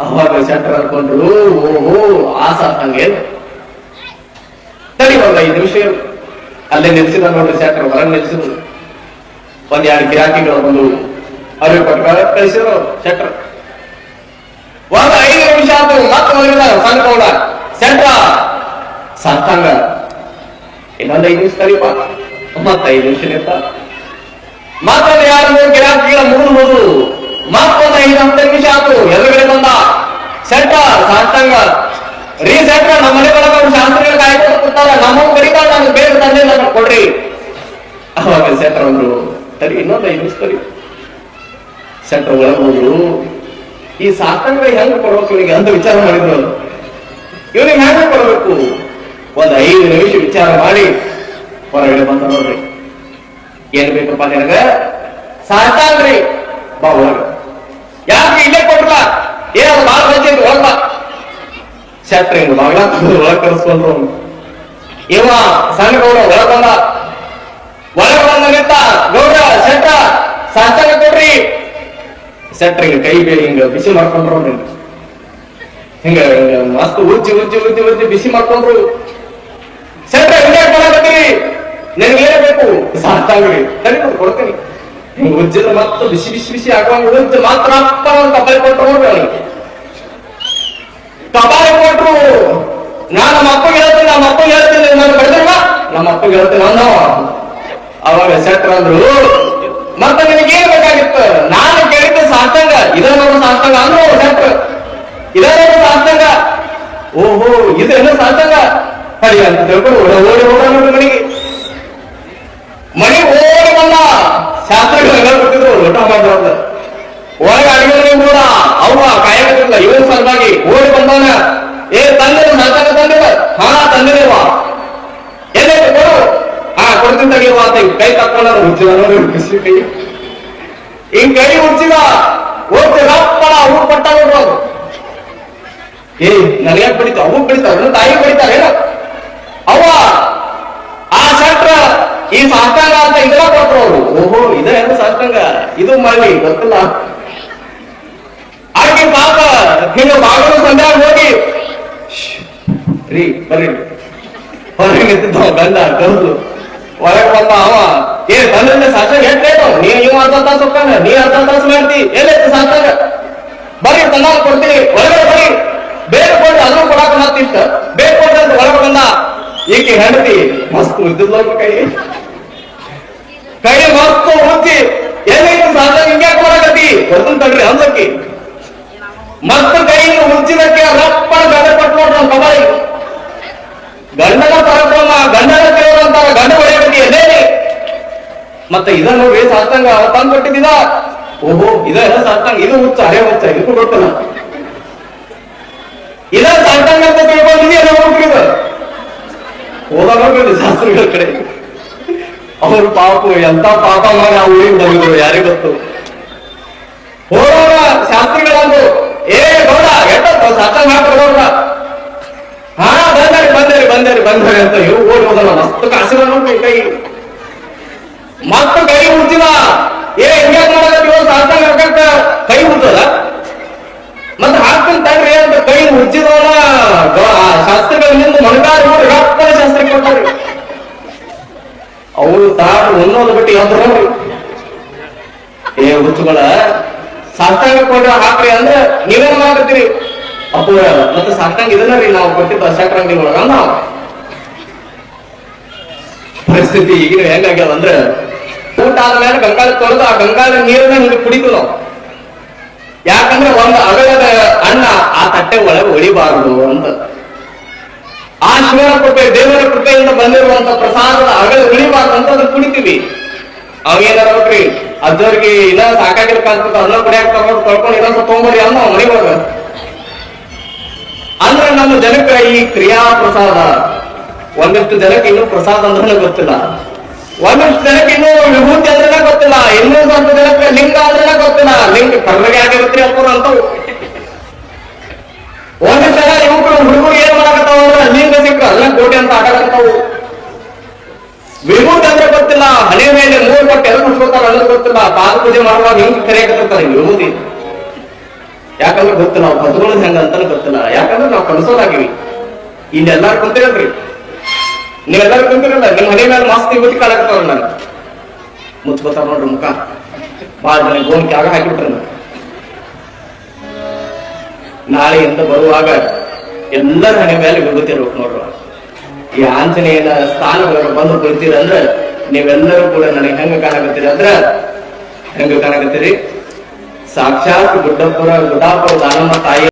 ಅವಾಗ ಶೆಟ್ರ್ ಅನ್ಕೊಂಡ್ರು, ಓಹೋ ಆ ಸಾಕಂಗೇನು ತಡಿ ಒಂದು 5 ನಿಮಿಷ ಅಲ್ಲೇ ನಿಲ್ಸಿದ ನೋಡ್ರಿ. ಶೆಟ್ರ್ ಹೊರಗೆ ನಿಲ್ಸಿದ್ರು. ಒಂದ್ 2 ಗಿರಾಕಿಗಳು ಬಂದು ಅರಿವು ಕೊಟ್ಟ ಕಳಿಸಿದ್ರು. ಶೆಟ್ರ್ ಒಂದು 5 ನಿಮಿಷ ಆಯ್ತು. ಮತ್ತೆ ಮಲಗಿದ ಸಣ್ಣ ಗೌಡ. ಶೆಟ್ರ ಸಾಕಂಗ ಇನ್ನೊಂದು 5 ನಿಮಿಷ ತಡಿಪ. ಮತ್ತೆ 5 ನಿಮಿಷ ನಿಂತ. ಮತ್ತೊಂದು 2-3 ಗಿರಾಕಿಗಳ ಮುಗಿದು ಮತ್ತೊಂದು 5-10 ನಿಮಿಷ ಆಯ್ತು. ಎದುರುಗಡೆ ಬಂದ ಶೆಟ್ರ ಸಾಕಂಗ, ರೀ ಶೆಟ್ರ ನಮ್ಮ ಮನೆ ಒಳಗ ಅವ್ರು ಶಾಸ್ತ್ರಿಗಳು ಕಾಯ್ಕೊಂಡು ಕೂತಾರ, ನಮ್ಮ ಕರಿತಾರ, ನಮ್ಗೆ ಬೇರೆ ತಂದೆ ಕೊಡ್ರಿ. ಅವಾಗ ಶೆಟ್ರ ಅಂದ್ರು, ತಡಿ ಇನ್ನೊಂದು 5 ನಿಮಿಷ ತಡಿ. ಶೆಟ್ರ ಒಳಗೋದ್ರು. ಈ ಸಾಕಂಗ ಹೆಂಗ್ ಕೊಡ್ಬೇಕು ಇವನಿಗೆ ಅಂತ ವಿಚಾರ ಮಾಡಿದ್ರು. ಇವನಿಗೆ ಹೆಂಗ ಕೊಡ್ಬೇಕು? ಒಂದ್ 5 ನಿಮಿಷ ವಿಚಾರ ಮಾಡಿ ಹೊರಗಡೆ ಬಂದ ನೋಡ್ರಿ. ಏನ್ ಬೇಕಪ್ಪ ನಿನಗ? ಸಾಕಾಗ್ರಿ, ಬಾ ಒಳಗ. ಯಾಕೆ ಇಲ್ಲೇ ಕೊಡ್ರಲ್ಲ? ಏನದು ಬಾಳ ಬಂದಿದ್ದು ಒಳಗ ಬಾ. ಶೆಟ್ರ ಹಿಂಗ ಬಾಗ್ಲ ಒಳಗ್ ಕರೆಸ್ಕೊಂಡ್ರು. ಇವ ಸಣ್ಣ ಗೌಡ ಒಳಗ್ ಬಂದ. ಒಳಗೆ ಬಂದ ನಿಂತ ಗೌಡ ಶೆಟ್ರ ಸಾಕಾಗ ಕೊಡ್ರಿ. ಶೆಟ್ರ ಹಿಂಗ ಕೈ ಹಿಂಗ ಬಿಸಿ ಮಾಡ್ಕೊಂಡ್ರು. ಹಿಂಗ ಮಸ್ತ್ ಉಜ್ಜಿ ಉಜ್ಜಿ ಉಜ್ಜಿ ಉಜ್ಜಿ ಬಿಸಿ ಮಾಡ್ಕೊಂಡ್ರು. ಶೆಟ್ರ ಹಿಂಗೆ ಮಾಡಕತ್ತೀರಿ, ನಿನಗೇನೇ ಬೇಕು? ಸಾಕಾಗ್ರಿ, ತಡಿ ಕೊಡ್ತೀನಿ. ಹಿಂಗ ಉಜ್ಜಿದ ಮತ್ತ ಬಿಸಿ ಬಿಸಿ ಬಿಸಿ ಆಗುವಂಗ ಉಜ್ಜಿ ಮಾತ್ರ ಅಪ್ಪ ಒಂದು ಕಬಾರಿ ಕೊಟ್ರು ನೋಡ್ರಿ. ಅವನಿಗೆ ಕಬಾರಿ ಕೊಟ್ರು. ನಾನು ನಮ್ಮ ಅಪ್ಪಗೆ ಹೇಳ್ತೀನಿ, ನಮ್ಮ ಅಪ್ಪಗೆ ಹೇಳ್ತೀನಿ, ನಾನು ಬಡ್ದಲ್ವ ನಮ್ಮ ಅಪ್ಪಗೆ ಹೇಳ್ತೀನಿ ಅಂದವ. ಅವಾಗ ಶೆಟ್ರ ಅಂದ್ರು, ಮತ್ತೆ ನಿನಗೇನ್ ಬೇಕಾಗಿತ್ತು? ನಾನು ಕೇಳಿದ್ದೆ ಸಾಷ್ಟಾಂಗ, ಇದ ನೋಡು ಸಾಷ್ಟಾಂಗ ಅಂದ್ರು ಶೆಟ್ರ. ಇದ ನೋಡು ಸಾಷ್ಟಾಂಗ. ಓಹೋ ಇದೇನು ಸಾಷ್ಟಾಂಗ ಸರಿ ಅಂತ ತಿಳ್ಕೊಂಡು ಓಡಿ ಹೋದ ನೋಡ್ರಿ ಮನೆಗೆ. ಮನೆ ಓಡಿ ಬಂದ. ಶಾಸ್ತ್ರಗಳೆಲ್ಲ ಕೊಟ್ಟಿದ್ರು ಊಟ ಮಾಡ್ದ. ಒಳಗೆ ಅಡಿಗೆ ಕೂಡ ಅವ್ವ ಕಾಯಕತ್ತಿಲ್ಲ. ಇವನ್ ಸಲುವಾಗಿ ಓಡಿ ಬಂದವನ, ಏ ತಂದಿರ ಸಾಷ್ಟಾಂಗ ತಂದಿರ? ಹಾ ತಂದಿರುವ. ಎಲ್ಲೈತೆ ಕೊಡು. ಹಾ ಕೊಡ್ತೀನಿ ತಗಿರುವ ಅಂತ ಕೈ ತಕ್ಕೊಂಡ ಹುಚ್ಚಿದ ನೋಡಿ. ಬಿಸಿ ಕೈ ಹಿಂಗ್ ಕೈ ಹುಚ್ಚಿದ ಹೋಗ್ತಿ ರಪ್ಪಣ ಅವ್ರು ಪಟ್ಟ ನೋಡ್ಬೋದು. ಏ ನನಗೆ ಬಡಿತಾವ, ಅವು ಬಡಿತಾವ, ತಾಯಿ ಬಡಿತಾರೇನ? ಅವ ಆ ಶೆಟ್ರ ಈ ಸಾಷ್ಟಾಂಗ ಅಂತ ಇದೆಲ್ಲ ಕೊಟ್ರು ಅವರು. ಓಹೋ ಇದ ಏನು ಸಾಷ್ಟಾಂಗ? ಇದು ಮಾಡಿ ಗೊತ್ತಿಲ್ಲ. ಹಾಗೆ ಪಾಪ ಹಿಂಗ ಬಾಗಲು ಸಂಧ್ಯಾಗ ಹೋಗಿ ರೀ ಬರ್ರಿ ಹೊರಗೆ ನಿಂತಿದ್ದ ಗಂಡ ಕರೆದು ಒಳಗೆ ಬಂದ. ಅವ ಏ ತಂದ್ರೆ ಸಾಷ್ಟಾಂಗ ಹೇಳ್ತೇನು? ನೀವು ಅರ್ಧ ತಾಸು ಹೋಗ್ತಾನ, ನೀ ಅರ್ಧ ತಾಸು ಮಾಡ್ತಿ. ಎಲ್ಲೈತೆ ಸಾಷ್ಟಾಂಗ? ಬರ್ರಿ ತಂದ ಕೊಡ್ತೀನಿ, ಒಳಗಡೆ ಬರ್ರಿ. ಬೇಗ ಕೊಡ್ರಿ, ಅದನ್ನು ಕೊಡಾಕ ಮತ್ತಿಷ್ಟ ಬೇಗ ಕೊಡ್ರಿ ಅಂತ ಒಳಗೆ ಬಂದ. ಈಕೆ ಹೆಂಡತಿ ಮಸ್ತ್ ಉದ್ದಿದ್ಲ ಕೈ ಕೈ ಮಸ್ತ್ ಉಜ್ಜಿ, ಏನೈತಿ ಸಾಷ್ಟಾಂಗ ಹಿಂಗ್ಯಾಕ ಮಾಡಕತ್ತಿ? ಕೊಡ್ತೀನಿ ತಡ್ರಿ ಅಂದಕ್ಕಿ. ಮಸ್ತ್ ಕೈ ಉಜ್ಜಿದಕ್ಕೆ ರಪ್ಪಣ ಗಂಡ ಕೊಟ್ಟು ನೋಡ್ರಿ ಅವ್ನ ಕಬಾರಿ. ಗಂಡನ ಪರಕ್ರಮ, ಗಂಡನ ದೇವರು ಅಂತಾರ, ಗಂಡ ಹೊಡೆಯಕತ್ತಿ ಎಲ್ಲೇನಿ? ಮತ್ತೆ ಇದ ನೋಡ್ರಿ ಸಾಷ್ಟಾಂಗ ತಂದು ಕೊಟ್ಟಿದ್ದ. ಓಹೋ ಇದ ಸಾಷ್ಟಾಂಗ, ಇದು ಹುಚ್ಚ ಅರೆ ಹುಚ್ಚ, ಇದಕ್ಕೂ ಗೊತ್ತಿಲ್ಲ. ಇದ ಸಾಷ್ಟಾಂಗ ಅಂತ ತಿಳ್ಕೊಂಡಿದ್ಯ ನೋಡ್ರಿ. ಹೋದ ನೋಡ್ರಿ ಶಾಸ್ತ್ರಿಗಳ ಕಡೆ. ಅವರು ಪಾಪ ಎಂತ ಪಾಪ ಮಾಡಿ ಆ ಊರಿಗೆ ಬಂದಿದ್ರು ಯಾರಿಗ ಗೊತ್ತು. ಹೋಗೋಣ ಶಾಸ್ತ್ರಿಗಳಂದು, ಏ ಗೌಡ ಎಷ್ಟ ಸಾಷ್ಟಾಂಗ ಹಾಕೋಣ. ಹಾ ಬಂದರಿ ಬಂದರಿ ಬಂದರಿ ಬಂದರಿ ಅಂತ ಇವು ಓಡಿ ಹೋದಲ್ಲ. ಮಸ್ತ್ ಕಾಸಿನ ನೋಡ್ರಿ ಕೈ, ಮಸ್ತ್ ಕೈ ಹುಚ್ಚಿದ. ಏ ಹಿಂಗ್ಯಾಕ ಮಾಡಕತ್ತೀವ? ಸಾಷ್ಟಾಂಗ ಹಾಕಕ್ಕ ಕೈ ಹುಚ್ಚದ? ಮತ್ತೆ ಹಾಕ್ತೀನಿ ತಡ್ರಿ ಅಂತ ಕೈ ಹುಚ್ಚಿದವನ ಶಾಸ್ತ್ರಿಗಳಿಂದ ಮಣಗಾರ ನೋಡಿ ರಪ್ಪನ ಶಾಸ್ತ್ರ ಕೊಟ್ಟಾರಿ. ಅವ್ರು ತಾಡು ಉನ್ನೋದು ಬಿಟ್ಟು ಎದ್ದು ನೋಡ್ರಿ. ಏ ಹುಚ್ಚುಗಳ ಸಾಷ್ಟಾಂಗ ಕೊಡ್ರಿ ಹಾಕ್ರಿ ಅಂದ್ರೆ ನೀವೇನ್ ಮಾಡಕತ್ತೀರಿ? ಅಪ್ಪ ಮತ್ತೆ ಸಾಷ್ಟಾಂಗ ಇದನ್ನ ರೀ ನಾವು ಕೊಟ್ಟಿದ್ದ ಶೆಟ್ರಂಗಡಿ ಒಳಗ ನಾವು. ಪರಿಸ್ಥಿತಿ ಈಗಿನ ಹೆಂಗಾಗ್ಯಾವ ಅಂದ್ರೆ, ಊಟ ಆದ್ಮೇಲೆ ಗಂಗಾಳ ತೊಳೆದು ಆ ಗಂಗಾಳ ನೀರನ್ನ ಹಿಂಗೆ ಕುಡಿತು ನಾವು. ಯಾಕಂದ್ರೆ ಒಂದು ಅಗಲದ ಅನ್ನ ಆ ತಟ್ಟೆ ಒಳಗೆ ಒಳಿಬಾರದು ಅಂತ. ಆ ಶಿವನ ಕೃಪೆ, ದೇವರ ಕೃಪೆಯಿಂದ ಬಂದಿರುವಂತ ಪ್ರಸಾದದ ಅಗಲ ಉಳಿಬಾರ್ದು ಅಂತ ಅದನ್ನ ಕುಡಿತೀವಿ. ಅವೇನಾರ ನೋಡ್ರಿ ಅಜ್ಜವ್ರಿಗೆ ಇನ್ನ ಸಾಕಾಗಿರ್ಕಾಗ್ತದ, ಅನ್ನ ಕುಡಿಯಾಕ ತೊಳ್ಕೊಂಡು ಇನ್ನೊಂದು ತೊಗೊಂಬರಿ ಅನ್ನೋ ಮನೆಗೆ ಹೋಗ. ಅಂದ್ರೆ ನಮ್ಮ ಜನಕ್ಕೆ ಈ ಕ್ರಿಯಾ ಪ್ರಸಾದ, ಒಂದಿಷ್ಟು ಜನಕ್ಕೆ ಇನ್ನೂ ಪ್ರಸಾದ ಅಂದ್ರೆ ಗೊತ್ತಿಲ್ಲ, ಒಂದಿಷ್ಟು ಜನಕ್ಕೆ ಇನ್ನೂ ವಿಭೂತಿ ಅಂದ್ರೆ ಗೊತ್ತಿಲ್ಲ, ಇನ್ನೂ ಸ್ವಲ್ಪ ಜನಕ್ಕೆ ಲಿಂಗ ಅಂದ್ರೆ ಗೊತ್ತಿಲ್ಲ. ಲಿಂಗ ಕರ್ರಗೆ ಆಗಿರುತ್ತೆ ಅಪ್ಪರು ಅಂತ. ಒಂದಿಷ್ಟು ಜನ ಯುವಕರು ಹುಡುಗರು ಏನ್ ಮಾಡಕತ್ತಾವ ಅಂದ್ರೆ ಲಿಂಗ ಸಿಕ್ಕ ಅಲ್ಲ ಕೋಟಿ ಅಂತ ಆಟಾಕತ್ತಾವು. ವಿಭೂತಿ ಅಂದ್ರೆ ಗೊತ್ತಿಲ್ಲ, ಹಣೆ ಮೇಲೆ 3 ಪಟ್ಟು ಎಲ್ಲ ಮುಚ್ಕೋತಾರ ಅನ್ನೋದು ಗೊತ್ತಿಲ್ಲ. ಪಾದ ಪೂಜೆ ಮಾಡುವಾಗ ಹಿಂಗ್ ಕರೆಯಕತ್ತಿರ್ತಾರೆ ವಿಭೂತಿ. ಯಾಕಂದ್ರೆ ಗೊತ್ತಿಲ್ಲ ನಾವು ಕತ್ಕೊಳ್ಳೋದು ಹೆಂಗ ಅಂತ ಗೊತ್ತಿಲ್ಲ. ಯಾಕಂದ್ರೆ ನಾವು ಕನಸೋದಾಗಿವಿ. ಇಲ್ಲಿ ಎಲ್ಲಾರು ಕುಂತಿರಲ್ರಿ, ನೀವೆಲ್ಲಾರು ಕುಂತಿರಲ್ಲ, ನಿಮ್ ಮನೆ ಮೇಲೆ ಮಸ್ತ್ ಇವತ್ತಿ ಕಾಲಾಗ್ತಾವ್ರ ನಾನು ಮುಚ್ಕೋತಾರ ನೋಡ್ರಿ ಮುಖ. ಬಾಳ ಜನ ಗೋಣಿಕೆ ಆಗ ಹಾಕಿಬಿಟ್ರಿ. ನಾಳೆಯಿಂದ ಬರುವಾಗ ಎಲ್ಲರ ಹಣೆ ಮೇಲೆ ವಿಭೂತಿರ್ಬೇಕು ನೋಡ್ರ. ಈ ಆಂಜನೇಯನ ಸ್ಥಾನಗಳು ಬಂದು ಕುಳಿತೀರಂದ್ರ ನೀವೆಲ್ಲರೂ ಕೂಡ ನನಗೆ ಹೆಂಗ ಕಾಣಕತ್ತೀರಿ ಅಂದ್ರ ಹೆಂಗ ಕಾಣಕತ್ತೀರಿ? ಸಾಕ್ಷಾತ್ ಗುಡ್ಡಾಪುರ ದಾನಮ್ಮ ತಾಯಿ